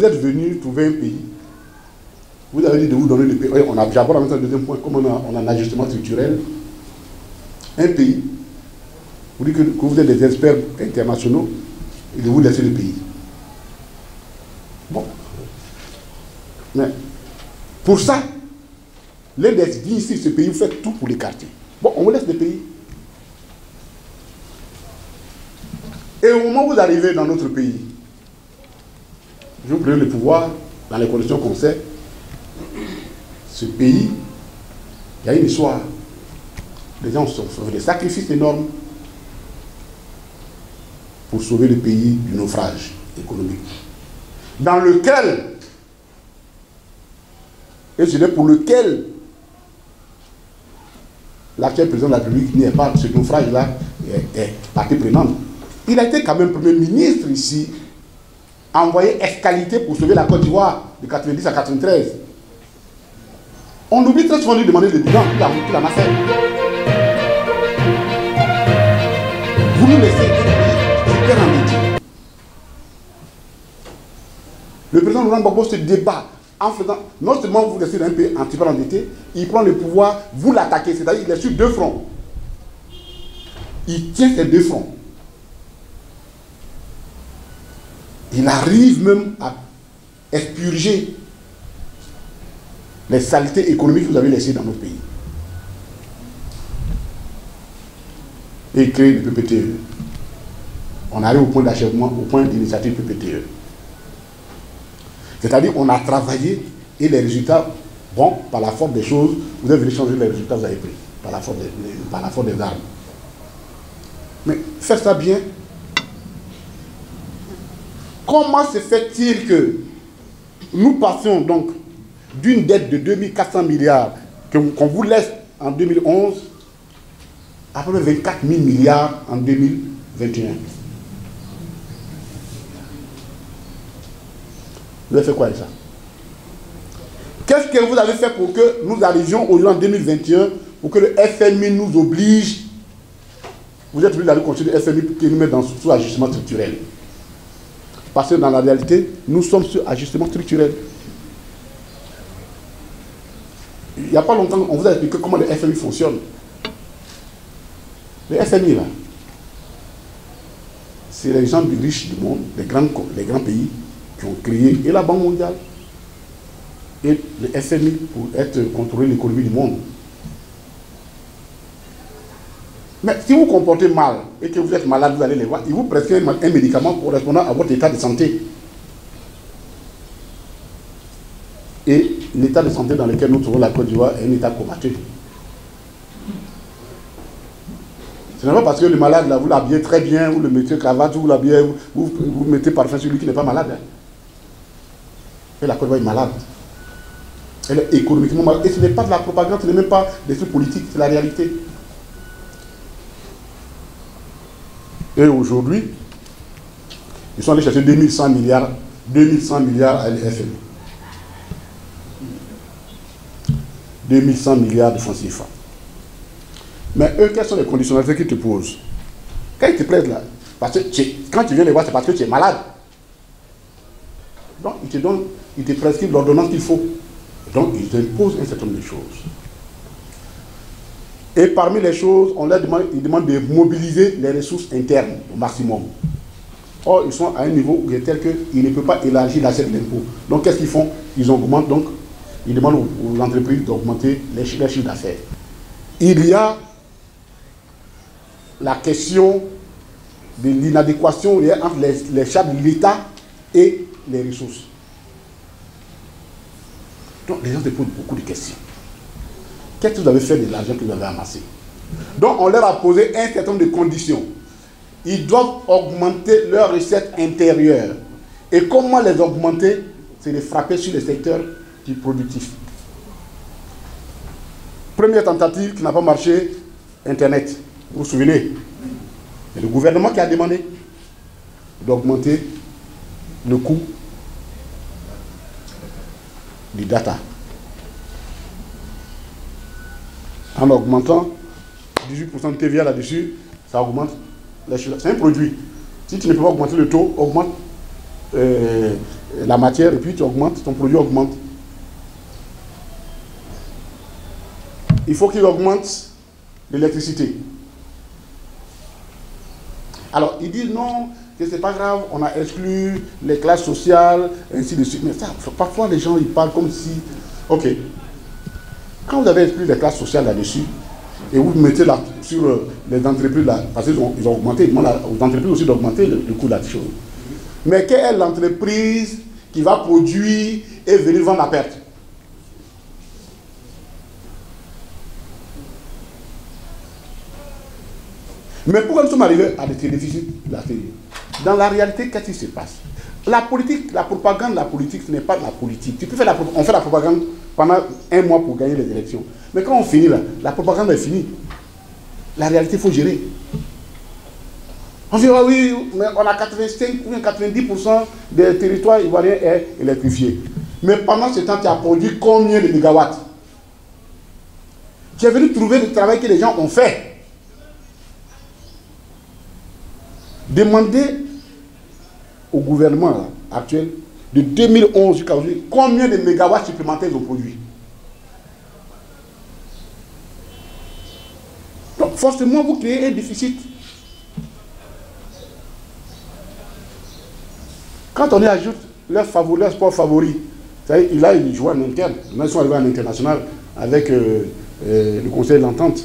vous êtes venu trouver un pays, vous avez dit de vous donner le pays. Oui, j'aborde maintenant le deuxième point, comme on a un ajustement structurel. Un pays, vous dites que vous êtes des experts internationaux et de vous laisser le pays. Bon. Mais pour ça, l'index dit ici, ce pays, vous faites tout pour l'écarter. Bon, on vous laisse le pays. Et au moment où vous arrivez dans notre pays, vous prenez le pouvoir dans les conditions qu'on sait, ce pays, il y a une histoire. Les gens ont fait des sacrifices énormes pour sauver le pays du naufrage économique, dans lequel, et c'est pour lequel l'actuel président de la République n'est pas, ce naufrage-là est partie prenante. Il a été quand même Premier ministre ici, envoyé escalité pour sauver la Côte d'Ivoire de 90 à 93. On oublie très souvent de lui demander le bilan qu'il la massacre. Vous nous laissez super endetté. Le président Laurent Gbagbo se débat en faisant, non seulement vous laissez un pays super endetté, il prend le pouvoir, vous l'attaquez, c'est-à-dire qu'il est sur deux fronts. Il tient ces deux fronts. Il arrive même à expurger les saletés économiques que vous avez laissées dans notre pays. Et il crée le PPTE. On arrive au point d'achèvement, au point d'initiative PPTE. C'est-à-dire qu'on a travaillé et les résultats, bon, par la force des choses, vous avez venu changer les résultats que vous avez pris, par la force des armes. Mais faire ça bien. Comment se fait-il que nous passions donc d'une dette de 2400 milliards qu'on vous laisse en 2011 à peu près 24 000 milliards en 2021? Vous avez fait quoi avec ça? Qu'est-ce que vous avez fait pour que nous arrivions aujourd'hui en 2021, pour que le FMI nous oblige? Vous êtes obligé d'aller continuer le FMI pour qu'il nous mette sous ajustement structurel. Parce que dans la réalité, nous sommes sur ajustement structurel. Il n'y a pas longtemps, on vous a expliqué comment le FMI fonctionne. Le FMI, là, c'est les gens riches du monde, les grands pays qui ont créé et la Banque mondiale et le FMI pour contrôler l'économie du monde. Mais si vous vous comportez mal et que vous êtes malade, vous allez les voir, ils vous prescrivent un médicament correspondant à votre état de santé. Et l'état de santé dans lequel nous trouvons la Côte d'Ivoire est un état comateux. Ce n'est pas parce que le malade, là, vous l'habillez très bien, vous le mettez cravate, vous l'habillez, vous mettez parfum sur lui qui n'est pas malade. Hein. Et la Côte d'Ivoire est malade. Elle est économiquement malade. Et ce n'est pas de la propagande, ce n'est même pas des trucs politiques, c'est la réalité. Et aujourd'hui, ils sont allés chercher 2100 milliards à l'FMI. 2100 milliards de francs CFA. Mais eux, quelles sont les conditionnalités qu'ils te posent? Quand ils te prêtent là, parce que quand tu viens les voir, c'est parce que tu es malade. Donc, ils te prescrivent l'ordonnance qu'il faut. Donc, ils imposent un certain nombre de choses. Et parmi les choses, ils demandent de mobiliser les ressources internes au maximum. Or, ils sont à un niveau où il est tel qu'ils ne peuvent pas élargir l'assiette de l'impôt. Donc, qu'est-ce qu'ils font? Ils augmentent, donc, ils demandent aux entreprises d'augmenter les chiffres d'affaires. Il y a la question de l'inadéquation entre les charges de l'État et les ressources. Donc, les gens se posent beaucoup de questions. Qu'est-ce que vous avez fait de l'argent que vous avez amassé? Donc, on leur a posé un certain nombre de conditions. Ils doivent augmenter leurs recettes intérieures. Et comment les augmenter? C'est de frapper sur les secteurs productifs. Première tentative qui n'a pas marché, Internet. Vous vous souvenez? C'est le gouvernement qui a demandé d'augmenter le coût du data. En augmentant 18% de TVA là-dessus, ça augmente les chiffres. C'est un produit. Si tu ne peux pas augmenter le taux, augmente la matière et puis tu augmentes, ton produit augmente. Il faut qu'il augmente l'électricité. Alors, il dit non, que c'est pas grave, on a exclu les classes sociales, ainsi de suite. Mais ça, parfois les gens, ils parlent comme si... Ok. Quand vous avez exclu les classes sociales là-dessus, et vous mettez là sur les entreprises là, parce qu'ils ont augmenté, ils demandent aux entreprises aussi d'augmenter le coût de la chose. Mais quelle est l'entreprise qui va produire et venir vendre à perte? Mais pourquoi nous sommes arrivés à des déficits de la télé? Dans la réalité, qu'est-ce qui se passe? La politique, la propagande, la politique, ce n'est pas de la politique. Tu peux faire on fait la propagande pendant un mois pour gagner les élections. Mais quand on finit là, la propagande est finie. La réalité, il faut gérer. On dit, ah oui, mais on a 85 ou 90% des territoires ivoiriens électrifiés. Mais pendant ce temps, tu as produit combien de mégawatts? Tu es venu trouver le travail que les gens ont fait. Demandez au gouvernement là, actuel, de 2011 jusqu'à aujourd'hui, combien de mégawatts supplémentaires ils ont produit. Donc forcément, vous créez un déficit. Quand on y ajoute leur sport favori, là, ils jouent en interne. Ils sont arrivés en international avec le conseil de l'entente.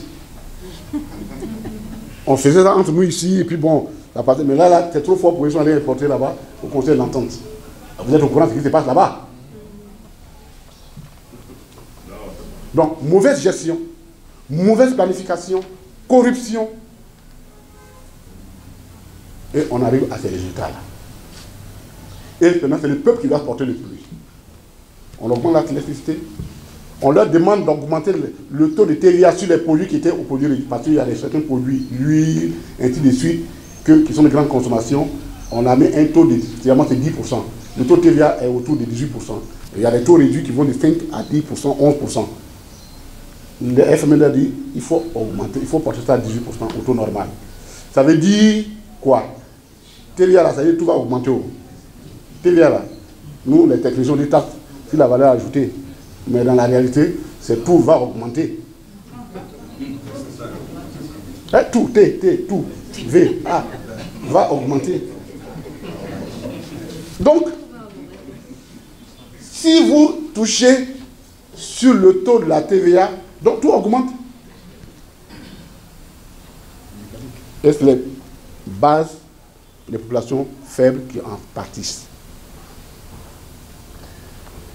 On faisait ça entre nous ici, et puis bon, mais là c'est trop fort pour eux, ils sont allés importer là-bas au conseil de l'entente. Vous êtes au courant de ce qui se passe là-bas. Donc, mauvaise gestion, mauvaise planification, corruption. Et on arrive à ces résultats-là. Et maintenant, c'est le peuple qui doit porter le plus. On augmente l'électricité. On leur demande d'augmenter le taux de TVA sur les produits qui étaient au produit. Parce qu'il y a certains produits, l'huile, ainsi de suite, qui sont de grande consommation. On a mis un taux de, finalement, c'est 10%. Le taux de TVA est autour de 18%. Et il y a des taux réduits qui vont de 5 à 10%, 11%. Le FMI a dit il faut augmenter, il faut porter ça à 18% au taux normal. Ça veut dire quoi? TVA là, ça veut dire tout va augmenter. TVA là, nous les techniciens disent taxe sur la valeur ajoutée. Mais dans la réalité, c'est tout va augmenter. Tout, tout, V, A, va augmenter. Donc, si vous touchez sur le taux de la TVA, donc tout augmente. Et c'est les bases, les populations faibles qui en partissent.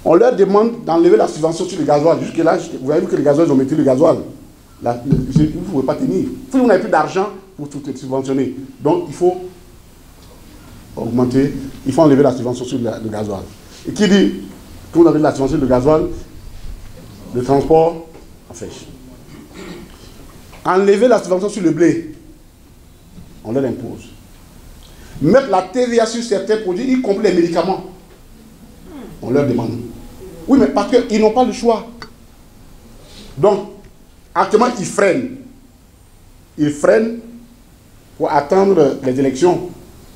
On leur demande d'enlever la subvention sur le gasoil. Jusque-là, vous avez vu que les gasoils, ils ont mis le gasoil. Vous ne pouvez pas tenir. Si vous n'avez plus d'argent pour tout subventionner, donc il faut augmenter, il faut enlever la subvention sur le gasoil. Et qui dit que vous avez de la subvention sur le gasoil, le transport, en fait. Enlever la subvention sur le blé, on leur impose. Mettre la TVA sur certains produits, y compris les médicaments, on leur demande. Oui, mais parce qu'ils n'ont pas le choix. Donc, actuellement, ils freinent. Ils freinent pour attendre les élections.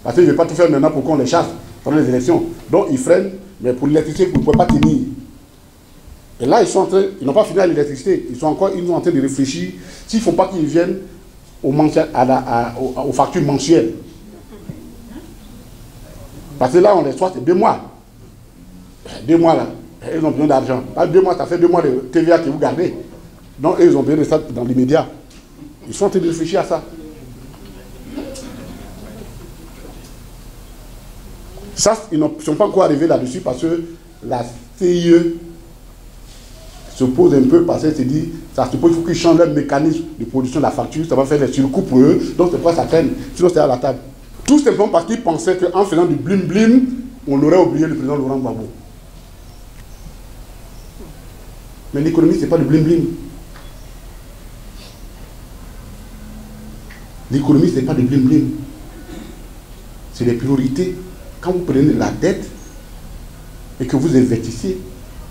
Parce qu'ils ne veulent pas tout faire maintenant pour qu'on les chasse pendant les élections. Donc, ils freinent, mais pour l'électricité, vous ne pouvez pas tenir. Et là, ils n'ont pas fini à l'électricité. Ils sont en train de réfléchir s'il ne faut pas qu'ils viennent aux factures mensuelles. Parce que là, on les soit, c'est 2 mois. 2 mois là, ils ont besoin d'argent. 2 mois, ça fait 2 mois de TVA que vous gardez. Donc, eux, ils ont besoin de ça dans l'immédiat. Ils sont en train de réfléchir à ça. Ça, ils ne sont pas encore arrivés là-dessus parce que la CIE se pose un peu parce qu'elle se dit, ça se pose, il faut qu'ils changent leur mécanisme de production de la facture, ça va faire des surcoûts pour eux, donc c'est pourquoi ça traîne, sinon c'est à la table. Tout simplement parce qu'ils pensaient qu'en faisant du blim-blim, on aurait oublié le président Laurent Gbagbo. Mais l'économie, ce n'est pas du blim-blim. L'économie, ce n'est pas du blim-blim. C'est des priorités. Quand vous prenez la dette et que vous investissez,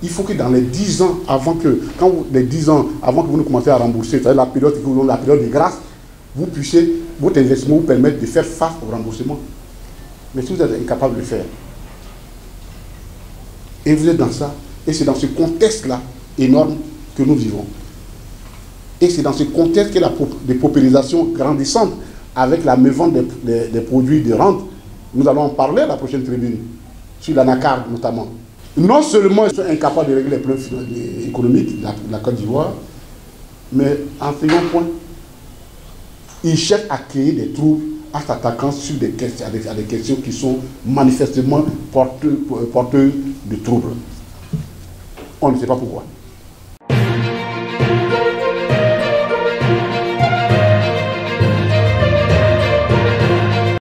il faut que dans les 10 ans avant que, les 10 ans avant que vous ne commencez à rembourser, c'est-à-dire la période de grâce, vous puissiez, votre investissement vous permettre de faire face au remboursement. Mais si vous êtes incapable de le faire, Et vous êtes dans ça. Et c'est dans ce contexte-là énorme que nous vivons. Et c'est dans ce contexte que la paupérisation grandissante avec la mévente des produits de rente, nous allons en parler à la prochaine tribune, sur l'anacarde notamment. Non seulement ils sont incapables de régler les problèmes économiques de la Côte d'Ivoire, mais en second point, ils cherchent à créer des troubles en s'attaquant sur des questions, à des questions qui sont manifestement porteuses de troubles. On ne sait pas pourquoi.